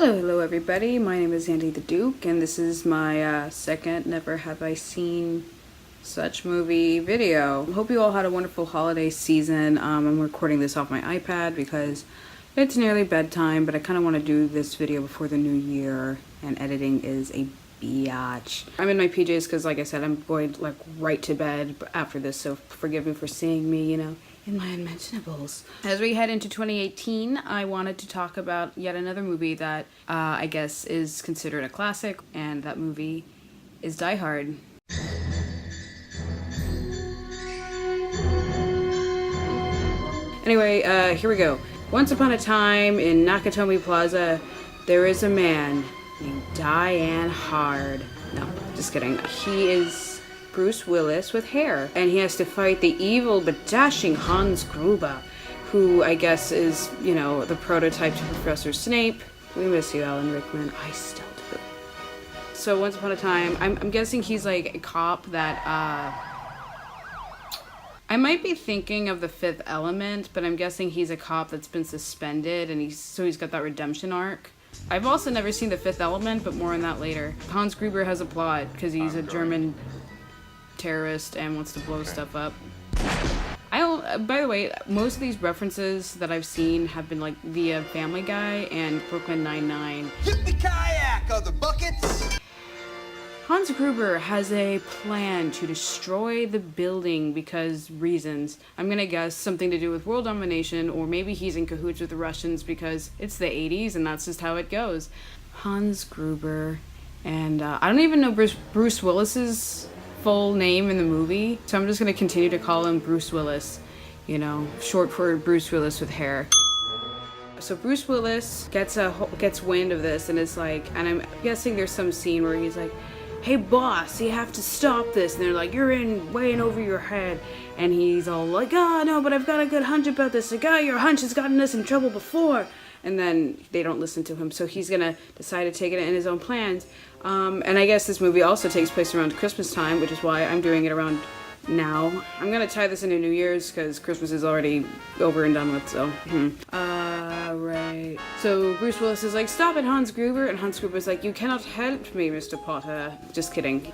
Hello everybody. My name is Andy the Duke, and this is my second Never Have I Seen Such Movie video. Hope you all had a wonderful holiday season. I'm recording this off my iPad because it's nearly bedtime, but I kind of want to do this video before the new year, and editing is a biatch. I'm in my PJs because, like I said, I'm going right to bed after this, so forgive me for seeing me, in my unmentionables. As we head into 2018, I wanted to talk about yet another movie that I guess is considered a classic, and that movie is Die Hard. Anyway, here we go. Once upon a time in Nakatomi Plaza, there is a man named Die Hard. No, just kidding. He is Bruce Willis with hair, and he has to fight the evil but dashing Hans Gruber, who I guess is, the prototype to Professor Snape. We miss you, Alan Rickman. I still do. So once upon a time, I'm guessing he's like a cop that, I might be thinking of The Fifth Element, but I'm guessing he's a cop that's been suspended, and he's got that redemption arc. I've also never seen The Fifth Element, but more on that later. Hans Gruber has a plot, because he's a German terrorist and wants to blow stuff up. By the way, most of these references that I've seen have been via Family Guy and Brooklyn Nine-Nine. Hit the kayak or the buckets! Hans Gruber has a plan to destroy the building because reasons. I'm gonna guess something to do with world domination, or maybe he's in cahoots with the Russians because it's the 80s and that's just how it goes. Hans Gruber, and I don't even know Bruce Willis's full name in the movie, so I'm just gonna continue to call him Bruce Willis, short for Bruce Willis with hair. So Bruce Willis gets wind of this and is and I'm guessing there's some scene where he's like, "Hey boss, you have to stop this," and they're like, "You're way in over your head," and he's all like, "Oh no, but I've got a good hunch about this. Your hunch has gotten us in trouble before." And then they don't listen to him, so he's gonna decide to take it in his own plans. And I guess this movie also takes place around Christmas time, which is why I'm doing it around now. I'm gonna tie this into New Year's because Christmas is already over and done with, so. Right. So Bruce Willis is like, "Stop it, Hans Gruber," and Hans Gruber's like, "You cannot help me, Mr. Potter." Just kidding.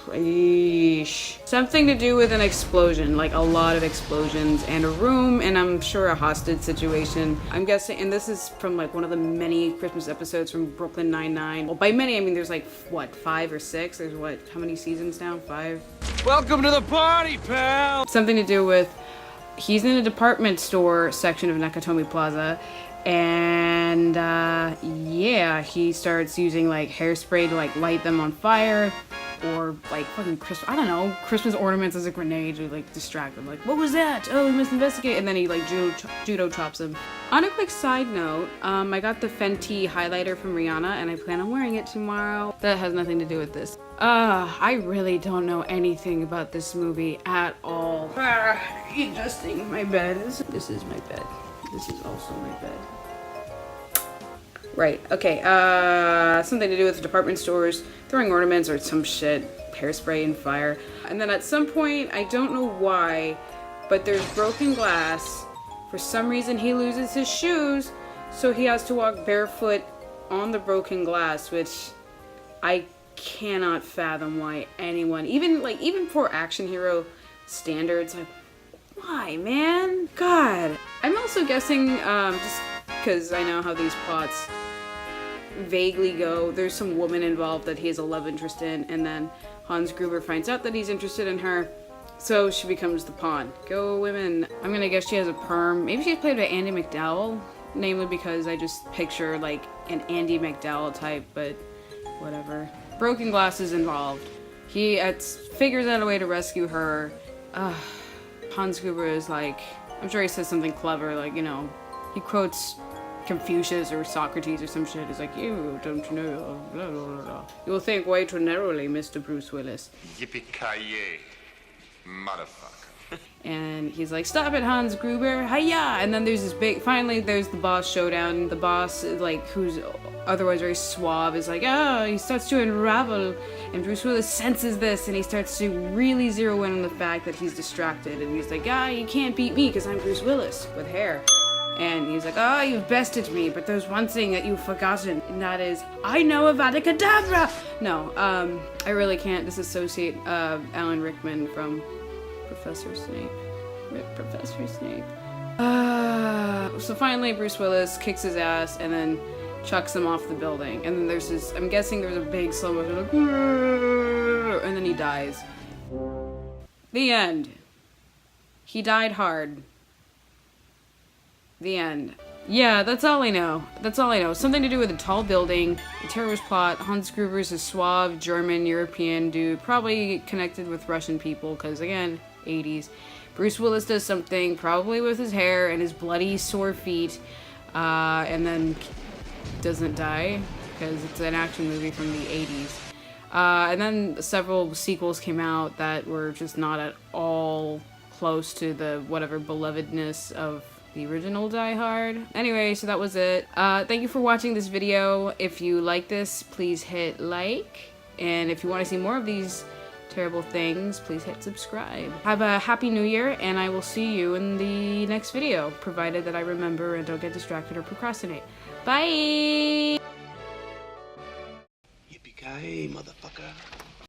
Eesh. Something to do with an explosion, a lot of explosions, and a room, and I'm sure a hostage situation. I'm guessing, and this is from one of the many Christmas episodes from Brooklyn Nine-Nine. Well, by many, I mean there's 5 or 6? There's how many seasons now? 5? Welcome to the party, pal! Something to do with, he's in a department store section of Nakatomi Plaza, and yeah, he starts using hairspray to light them on fire, or fucking Christmas ornaments as a grenade to distract them. What was that? Oh, we must investigate. And then he judo chops him. On a quick side note, I got the Fenty highlighter from Rihanna, and I plan on wearing it tomorrow. That has nothing to do with this. I really don't know anything about this movie at all. Adjusting my bed. This is my bed. This is also my bed. Right, okay, something to do with the department stores, throwing ornaments or some shit, hairspray and fire. And then at some point, I don't know why, but there's broken glass. For some reason, he loses his shoes, so he has to walk barefoot on the broken glass, which I cannot fathom why anyone, even for action hero standards, why, man? God. I'm also guessing, just because I know how these plots vaguely go, there's some woman involved that he has a love interest in, and then Hans Gruber finds out that he's interested in her, so she becomes the pawn. Go women. I'm gonna guess she has a perm. Maybe she's played by Andie MacDowell, namely because I just picture an Andie MacDowell type, but whatever. Broken glass is involved. He figures out a way to rescue her. Hans Gruber is I'm sure he says something clever, he quotes Confucius or Socrates or some shit. He's like, "You don't know, blah, blah, blah, blah. You'll think way too narrowly, Mr. Bruce Willis." Yippee-ki-yay, motherfucker. And he's like, "Stop it, Hans Gruber, hiya!" And then there's there's the boss showdown. The boss, who's otherwise very suave, is he starts to unravel, and Bruce Willis senses this, and he starts to really zero in on the fact that he's distracted, and he's like, "You can't beat me, because I'm Bruce Willis, with hair." And he's like, oh, you've bested me, but there's one thing that you've forgotten, and that is, I know Avada Kedavra! No, I really can't disassociate Alan Rickman from Professor Snape. Professor Snape. So finally Bruce Willis kicks his ass and then chucks him off the building. And then there's this, I'm guessing there's a big slow motion, like, and then he dies. The end. He died hard. The end. Yeah, that's all I know. That's all I know. Something to do with a tall building, a terrorist plot. Hans Gruber's a suave German European dude, probably connected with Russian people, because again, 80s. Bruce Willis does something, probably with his hair and his bloody sore feet, and then doesn't die, because it's an action movie from the 80s. And then several sequels came out that were just not at all close to the whatever belovedness of the original Die Hard. Anyway, so that was it. Thank you for watching this video. If you like this, please hit like. And if you want to see more of these terrible things, please hit subscribe. Have a happy new year, and I will see you in the next video, provided that I remember and don't get distracted or procrastinate. Bye! Yippee-ki-yay, motherfucker.